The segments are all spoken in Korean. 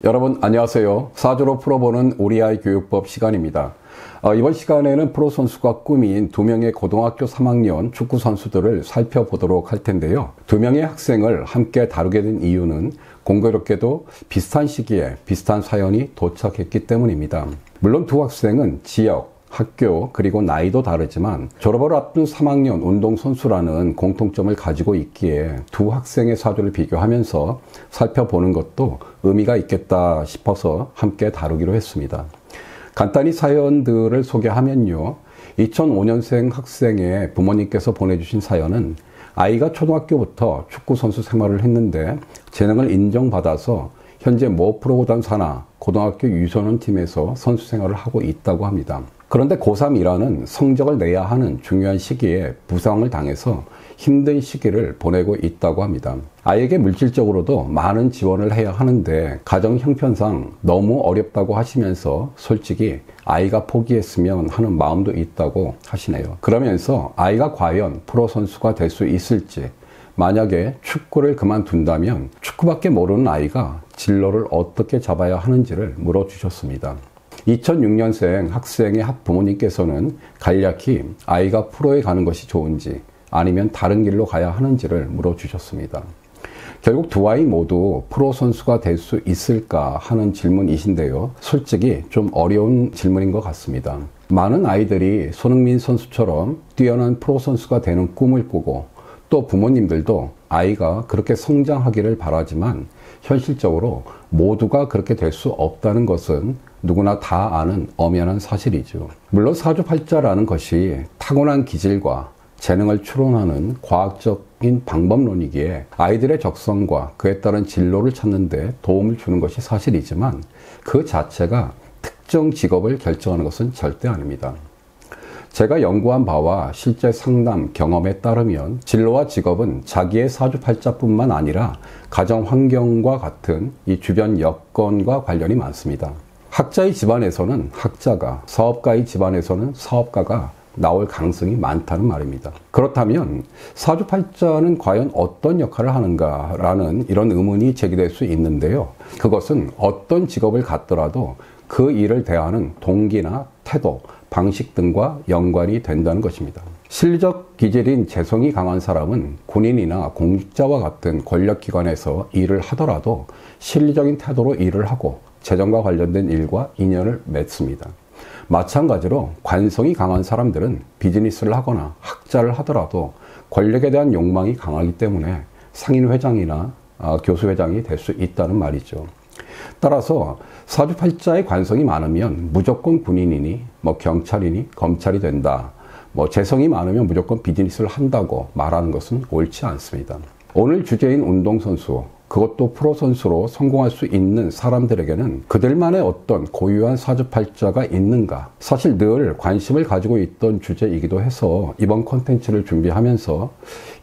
여러분 안녕하세요. 사주로 풀어보는 우리 아이 교육법 시간입니다. 이번 시간에는 프로선수가 꿈인 2명의 고등학교 3학년 축구 선수들을 살펴보도록 할 텐데요. 2명의 학생을 함께 다루게 된 이유는 공교롭게도 비슷한 시기에 비슷한 사연이 도착했기 때문입니다. 물론 두 학생은 지역, 학교 그리고 나이도 다르지만 졸업을 앞둔 3학년 운동선수라는 공통점을 가지고 있기에 두 학생의 사주를 비교하면서 살펴보는 것도 의미가 있겠다 싶어서 함께 다루기로 했습니다. 간단히 사연들을 소개하면요. 2005년생 학생의 부모님께서 보내주신 사연은 아이가 초등학교부터 축구선수 생활을 했는데 재능을 인정받아서 현재 모 프로구단 산하 고등학교 유소년 팀에서 선수 생활을 하고 있다고 합니다. 그런데 고3이라는 성적을 내야 하는 중요한 시기에 부상을 당해서 힘든 시기를 보내고 있다고 합니다. 아이에게 물질적으로도 많은 지원을 해야 하는데 가정 형편상 너무 어렵다고 하시면서 솔직히 아이가 포기했으면 하는 마음도 있다고 하시네요. 그러면서 아이가 과연 프로 선수가 될 수 있을지, 만약에 축구를 그만둔다면 축구밖에 모르는 아이가 진로를 어떻게 잡아야 하는지를 물어주셨습니다. 2006년생 학생의 부모님께서는 간략히 아이가 프로에 가는 것이 좋은지 아니면 다른 길로 가야 하는지를 물어주셨습니다. 결국 두 아이 모두 프로 선수가 될 수 있을까 하는 질문이신데요. 솔직히 좀 어려운 질문인 것 같습니다. 많은 아이들이 손흥민 선수처럼 뛰어난 프로 선수가 되는 꿈을 꾸고 또 부모님들도 아이가 그렇게 성장하기를 바라지만 현실적으로 모두가 그렇게 될 수 없다는 것은 누구나 다 아는 엄연한 사실이죠. 물론 사주팔자라는 것이 타고난 기질과 재능을 추론하는 과학적인 방법론이기에 아이들의 적성과 그에 따른 진로를 찾는 데 도움을 주는 것이 사실이지만 그 자체가 특정 직업을 결정하는 것은 절대 아닙니다. 제가 연구한 바와 실제 상담 경험에 따르면 진로와 직업은 자기의 사주팔자뿐만 아니라 가정 환경과 같은 이 주변 여건과 관련이 많습니다. 학자의 집안에서는 학자가, 사업가의 집안에서는 사업가가 나올 가능성이 많다는 말입니다. 그렇다면 사주팔자는 과연 어떤 역할을 하는가라는 이런 의문이 제기될 수 있는데요. 그것은 어떤 직업을 갖더라도 그 일을 대하는 동기나 태도, 방식 등과 연관이 된다는 것입니다. 실리적 기질인 재성이 강한 사람은 군인이나 공직자와 같은 권력기관에서 일을 하더라도 실리적인 태도로 일을 하고 재정과 관련된 일과 인연을 맺습니다. 마찬가지로 관성이 강한 사람들은 비즈니스를 하거나 학자를 하더라도 권력에 대한 욕망이 강하기 때문에 상인회장이나 교수회장이 될 수 있다는 말이죠. 따라서 사주팔자의 관성이 많으면 무조건 군인이니 경찰이니 검찰이 된다, 재성이 많으면 무조건 비즈니스를 한다고 말하는 것은 옳지 않습니다. 오늘 주제인 운동선수, 그것도 프로선수로 성공할 수 있는 사람들에게는 그들만의 어떤 고유한 사주팔자가 있는가, 사실 늘 관심을 가지고 있던 주제이기도 해서 이번 콘텐츠를 준비하면서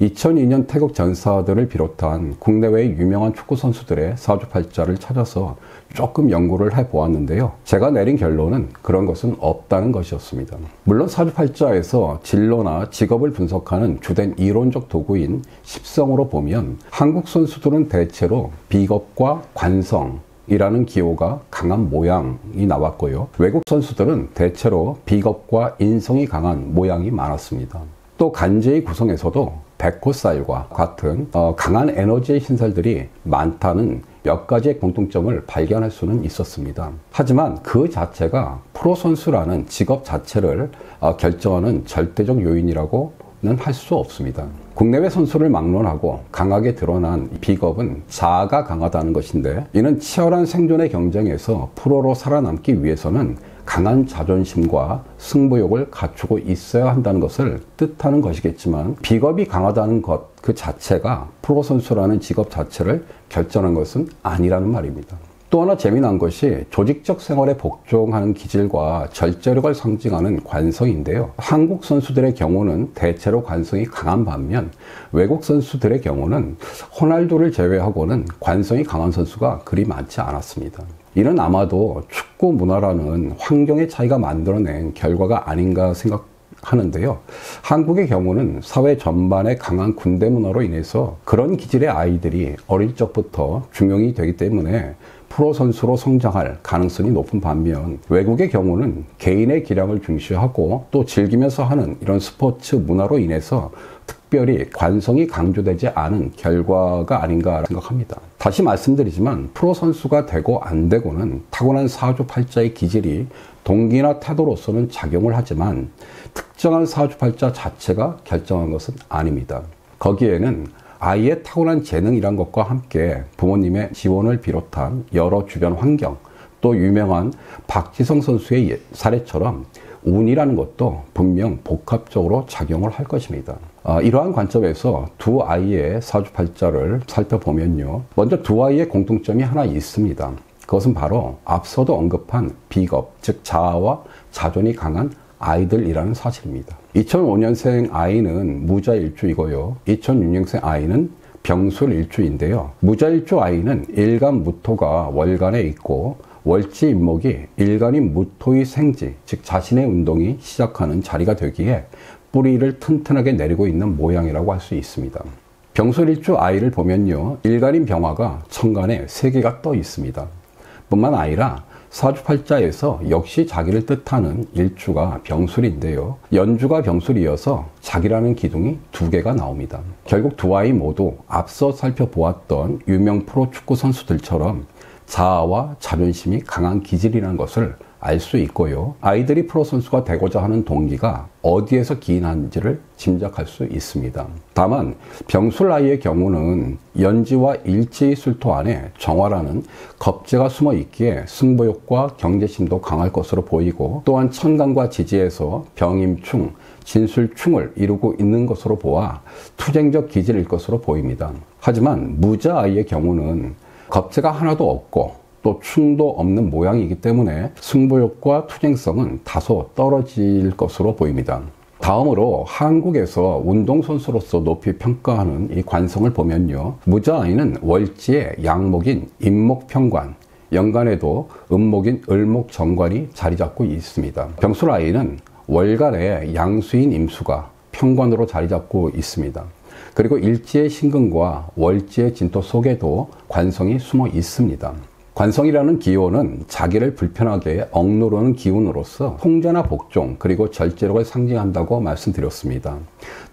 2002년 태국 전사들을 비롯한 국내외의 유명한 축구선수들의 사주팔자를 찾아서 조금 연구를 해보았는데요. 제가 내린 결론은 그런 것은 없다는 것이었습니다. 물론 사주팔자에서 진로나 직업을 분석하는 주된 이론적 도구인 십성으로 보면 한국 선수들은 대체로 비겁과 관성이라는 기호가 강한 모양이 나왔고요. 외국 선수들은 대체로 비겁과 인성이 강한 모양이 많았습니다. 또 간제의 구성에서도 백호살과 같은 강한 에너지의 신살들이 많다는 몇 가지의 공통점을 발견할 수는 있었습니다. 하지만 그 자체가 프로선수라는 직업 자체를 결정하는 절대적 요인이라고는 할 수 없습니다. 국내외 선수를 막론하고 강하게 드러난 비겁은 자아가 강하다는 것인데, 이는 치열한 생존의 경쟁에서 프로로 살아남기 위해서는 강한 자존심과 승부욕을 갖추고 있어야 한다는 것을 뜻하는 것이겠지만, 비겁이 강하다는 것 그 자체가 프로선수라는 직업 자체를 결정하는 것은 아니라는 말입니다. 또 하나 재미난 것이 조직적 생활에 복종하는 기질과 절제력을 상징하는 관성인데요. 한국 선수들의 경우는 대체로 관성이 강한 반면 외국 선수들의 경우는 호날두를 제외하고는 관성이 강한 선수가 그리 많지 않았습니다. 이는 아마도 축구 문화라는 환경의 차이가 만들어낸 결과가 아닌가 생각하는데요. 한국의 경우는 사회 전반의 강한 군대 문화로 인해서 그런 기질의 아이들이 어릴 적부터 중용이 되기 때문에 프로 선수로 성장할 가능성이 높은 반면 외국의 경우는 개인의 기량을 중시하고 또 즐기면서 하는 이런 스포츠 문화로 인해서 특별히 관성이 강조되지 않은 결과가 아닌가 생각합니다. 다시 말씀드리지만 프로 선수가 되고 안 되고는 타고난 사주팔자의 기질이 동기나 태도로서는 작용을 하지만 특정한 사주팔자 자체가 결정한 것은 아닙니다. 거기에는 아이의 타고난 재능이란 것과 함께 부모님의 지원을 비롯한 여러 주변 환경, 또 유명한 박지성 선수의 사례처럼 운이라는 것도 분명 복합적으로 작용을 할 것입니다. 이러한 관점에서 두 아이의 사주팔자를 살펴보면요. 먼저 두 아이의 공통점이 하나 있습니다. 그것은 바로 앞서도 언급한 비겁, 즉 자아와 자존이 강한 아이들이라는 사실입니다. 2005년생 아이는 무자일주이고요. 2006년생 아이는 병술일주인데요. 무자일주 아이는 일간 무토가 월간에 있고 월지 임목이 일간인 무토의 생지, 즉 자신의 운동이 시작하는 자리가 되기에 뿌리를 튼튼하게 내리고 있는 모양이라고 할 수 있습니다. 병술일주 아이를 보면요. 일간인 병화가 천간에 3개가 떠 있습니다. 뿐만 아니라 사주팔자에서 역시 자기를 뜻하는 일주가 병술인데요. 연주가 병술이어서 자기라는 기둥이 2개가 나옵니다. 결국 두 아이 모두 앞서 살펴보았던 유명 프로 축구 선수들처럼 자아와 자존심이 강한 기질이라는 것을 알 수 있고요. 아이들이 프로 선수가 되고자 하는 동기가 어디에서 기인한지를 짐작할 수 있습니다. 다만 병술 아이의 경우는 연지와 일지의 술토 안에 정화라는 겁재가 숨어 있기에 승부욕과 경제심도 강할 것으로 보이고 또한 천간과 지지에서 병임충, 진술충을 이루고 있는 것으로 보아 투쟁적 기질일 것으로 보입니다. 하지만 무자 아이의 경우는 겁재가 하나도 없고 또 충도 없는 모양이기 때문에 승부욕과 투쟁성은 다소 떨어질 것으로 보입니다. 다음으로 한국에서 운동선수로서 높이 평가하는 이 관성을 보면요. 무자 아이는 월지의 양목인 임목평관, 연간에도 음목인 을목정관이 자리 잡고 있습니다. 병술 아이는 월간에 양수인 임수가 평관으로 자리 잡고 있습니다. 그리고 일지의 신금과 월지의 진토 속에도 관성이 숨어 있습니다. 관성이라는 기호는 자기를 불편하게 억누르는 기운으로서 통제나 복종 그리고 절제력을 상징한다고 말씀드렸습니다.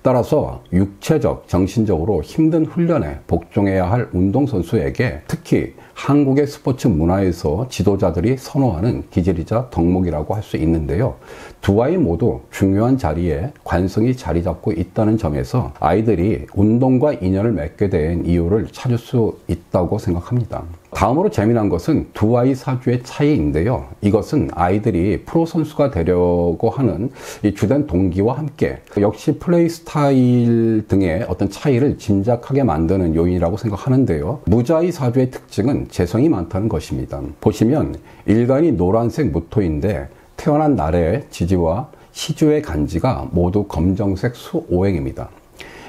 따라서 육체적, 정신적으로 힘든 훈련에 복종해야 할 운동선수에게 특히 한국의 스포츠 문화에서 지도자들이 선호하는 기질이자 덕목이라고 할 수 있는데요. 두 아이 모두 중요한 자리에 관성이 자리 잡고 있다는 점에서 아이들이 운동과 인연을 맺게 된 이유를 찾을 수 있다고 생각합니다. 다음으로 재미난 것은 두 아이 사주의 차이인데요. 이것은 아이들이 프로 선수가 되려고 하는 이 주된 동기와 함께 역시 플레이 스타일 등의 어떤 차이를 짐작하게 만드는 요인이라고 생각하는데요. 무자의 사주의 특징은 재성이 많다는 것입니다. 보시면 일간이 노란색 무토인데 태어난 날의 지지와 시주의 간지가 모두 검정색 수오행입니다.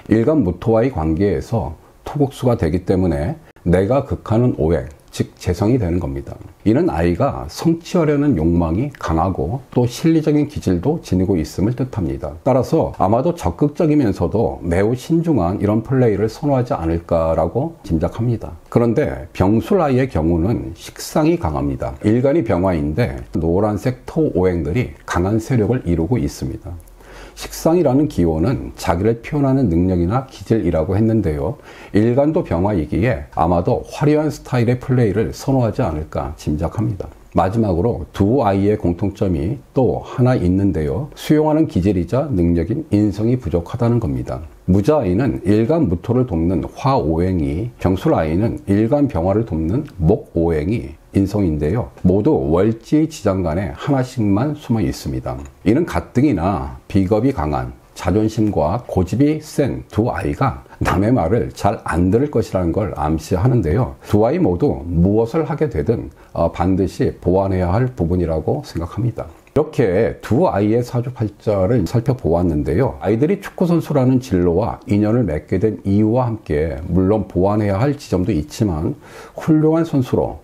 일간 무토와의 관계에서 토국수가 되기 때문에 내가 극하는 오행, 즉 재성이 되는 겁니다. 이는 아이가 성취하려는 욕망이 강하고 또 실리적인 기질도 지니고 있음을 뜻합니다. 따라서 아마도 적극적이면서도 매우 신중한 이런 플레이를 선호하지 않을까라고 짐작합니다. 그런데 병술 아이의 경우는 식상이 강합니다. 일간이 병화인데 노란색 토 오행들이 강한 세력을 이루고 있습니다. 식상이라는 기호는 자기를 표현하는 능력이나 기질이라고 했는데요. 일간도 병화이기에 아마도 화려한 스타일의 플레이를 선호하지 않을까 짐작합니다. 마지막으로 두 아이의 공통점이 또 하나 있는데요. 수용하는 기질이자 능력인 인성이 부족하다는 겁니다. 무자 아이는 일간 무토를 돕는 화오행이, 병술 아이는 일간 병화를 돕는 목오행이 인성인데요. 모두 월지 지장간에 하나씩만 숨어 있습니다. 이는 가뜩이나 비겁이 강한 자존심과 고집이 센 두 아이가 남의 말을 잘 안 들을 것이라는 걸 암시하는데요. 두 아이 모두 무엇을 하게 되든 반드시 보완해야 할 부분이라고 생각합니다. 이렇게 두 아이의 사주팔자를 살펴보았는데요. 아이들이 축구선수라는 진로와 인연을 맺게 된 이유와 함께 물론 보완해야 할 지점도 있지만 훌륭한 선수로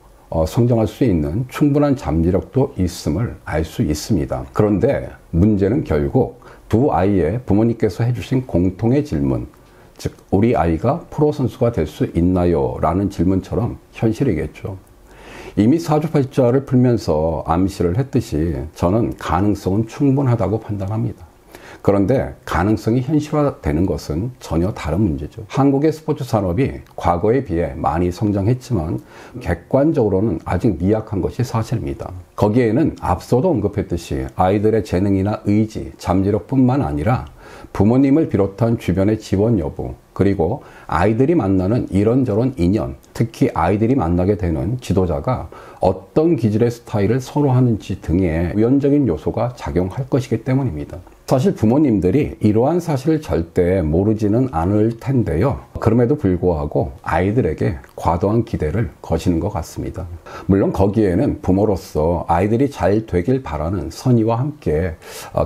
성장할 수 있는 충분한 잠재력도 있음을 알 수 있습니다. 그런데 문제는 결국 두 아이의 부모님께서 해주신 공통의 질문, 즉 우리 아이가 프로 선수가 될 수 있나요? 라는 질문처럼 현실이겠죠. 이미 사주팔자를 풀면서 암시를 했듯이 저는 가능성은 충분하다고 판단합니다. 그런데 가능성이 현실화되는 것은 전혀 다른 문제죠. 한국의 스포츠 산업이 과거에 비해 많이 성장했지만 객관적으로는 아직 미약한 것이 사실입니다. 거기에는 앞서도 언급했듯이 아이들의 재능이나 의지, 잠재력뿐만 아니라 부모님을 비롯한 주변의 지원 여부, 그리고 아이들이 만나는 이런저런 인연, 특히 아이들이 만나게 되는 지도자가 어떤 기질의 스타일을 선호하는지 등의 유연적인 요소가 작용할 것이기 때문입니다. 사실 부모님들이 이러한 사실을 절대 모르지는 않을 텐데요. 그럼에도 불구하고 아이들에게 과도한 기대를 거시는 것 같습니다. 물론 거기에는 부모로서 아이들이 잘 되길 바라는 선의와 함께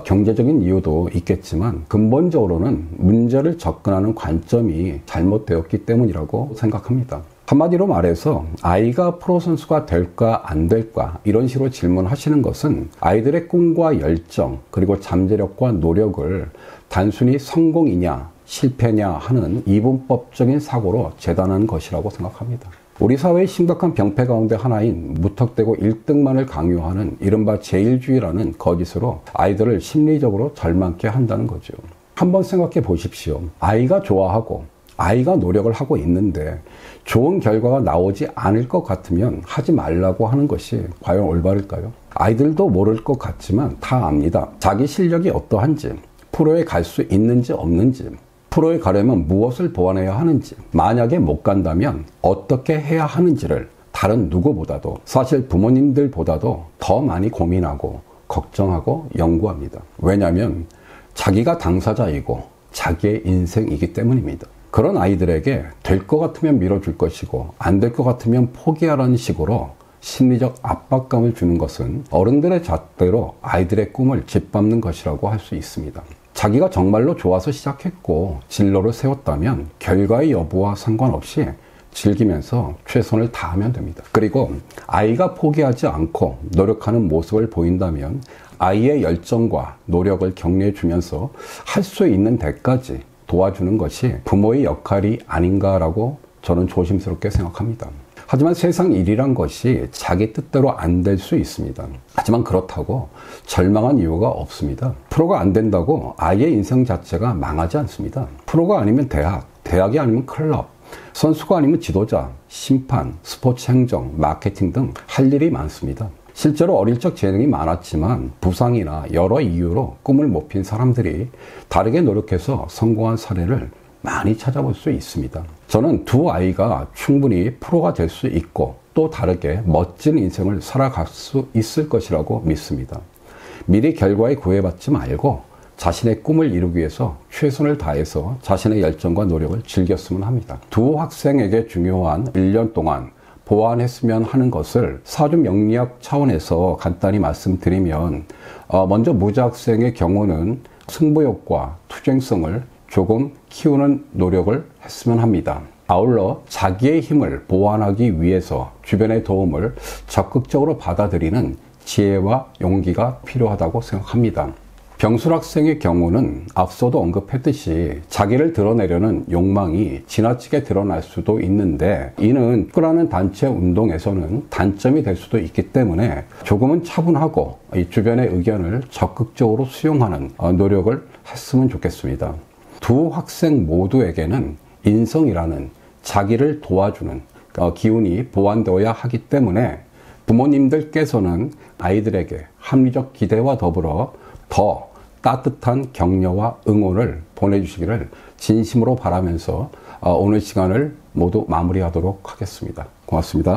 경제적인 이유도 있겠지만 근본적으로는 문제를 접근하는 관점이 잘못되었기 때문이라고 생각합니다. 한마디로 말해서 아이가 프로선수가 될까 안 될까 이런 식으로 질문하시는 것은 아이들의 꿈과 열정 그리고 잠재력과 노력을 단순히 성공이냐 실패냐 하는 이분법적인 사고로 재단하는 것이라고 생각합니다. 우리 사회의 심각한 병폐 가운데 하나인 무턱대고 1등만을 강요하는 이른바 제일주의라는 거짓으로 아이들을 심리적으로 절망케 한다는 거죠. 한번 생각해 보십시오. 아이가 좋아하고 아이가 노력을 하고 있는데 좋은 결과가 나오지 않을 것 같으면 하지 말라고 하는 것이 과연 올바를까요? 아이들도 모를 것 같지만 다 압니다. 자기 실력이 어떠한지, 프로에 갈 수 있는지 없는지, 프로에 가려면 무엇을 보완해야 하는지, 만약에 못 간다면 어떻게 해야 하는지를 다른 누구보다도, 사실 부모님들보다도 더 많이 고민하고 걱정하고 연구합니다. 왜냐하면 자기가 당사자이고 자기의 인생이기 때문입니다. 그런 아이들에게 될 것 같으면 밀어줄 것이고 안 될 것 같으면 포기하라는 식으로 심리적 압박감을 주는 것은 어른들의 잣대로 아이들의 꿈을 짓밟는 것이라고 할 수 있습니다. 자기가 정말로 좋아서 시작했고 진로를 세웠다면 결과의 여부와 상관없이 즐기면서 최선을 다하면 됩니다. 그리고 아이가 포기하지 않고 노력하는 모습을 보인다면 아이의 열정과 노력을 격려해 주면서 할 수 있는 데까지 도와주는 것이 부모의 역할이 아닌가라고 저는 조심스럽게 생각합니다. 하지만 세상 일이란 것이 자기 뜻대로 안 될 수 있습니다. 하지만 그렇다고 절망한 이유가 없습니다. 프로가 안 된다고 아이의 인생 자체가 망하지 않습니다. 프로가 아니면 대학, 대학이 아니면 클럽, 선수가 아니면 지도자, 심판, 스포츠 행정, 마케팅 등 할 일이 많습니다. 실제로 어릴 적 재능이 많았지만 부상이나 여러 이유로 꿈을 못 핀 사람들이 다르게 노력해서 성공한 사례를 많이 찾아볼 수 있습니다. 저는 두 아이가 충분히 프로가 될 수 있고 또 다르게 멋진 인생을 살아갈 수 있을 것이라고 믿습니다. 미리 결과에 구애받지 말고 자신의 꿈을 이루기 위해서 최선을 다해서 자신의 열정과 노력을 즐겼으면 합니다. 두 학생에게 중요한 1년 동안 보완했으면 하는 것을 사주 명리학 차원에서 간단히 말씀드리면 먼저 무자 학생의 경우는 승부욕과 투쟁성을 조금 키우는 노력을 했으면 합니다. 아울러 자기의 힘을 보완하기 위해서 주변의 도움을 적극적으로 받아들이는 지혜와 용기가 필요하다고 생각합니다. 병술 학생의 경우는 앞서도 언급했듯이 자기를 드러내려는 욕망이 지나치게 드러날 수도 있는데 이는 축구라는 단체 운동에서는 단점이 될 수도 있기 때문에 조금은 차분하고 이 주변의 의견을 적극적으로 수용하는 노력을 했으면 좋겠습니다. 두 학생 모두에게는 인성이라는 자기를 도와주는 기운이 보완되어야 하기 때문에 부모님들께서는 아이들에게 합리적 기대와 더불어 더 따뜻한 격려와 응원을 보내주시기를 진심으로 바라면서 오늘 시간을 모두 마무리하도록 하겠습니다. 고맙습니다.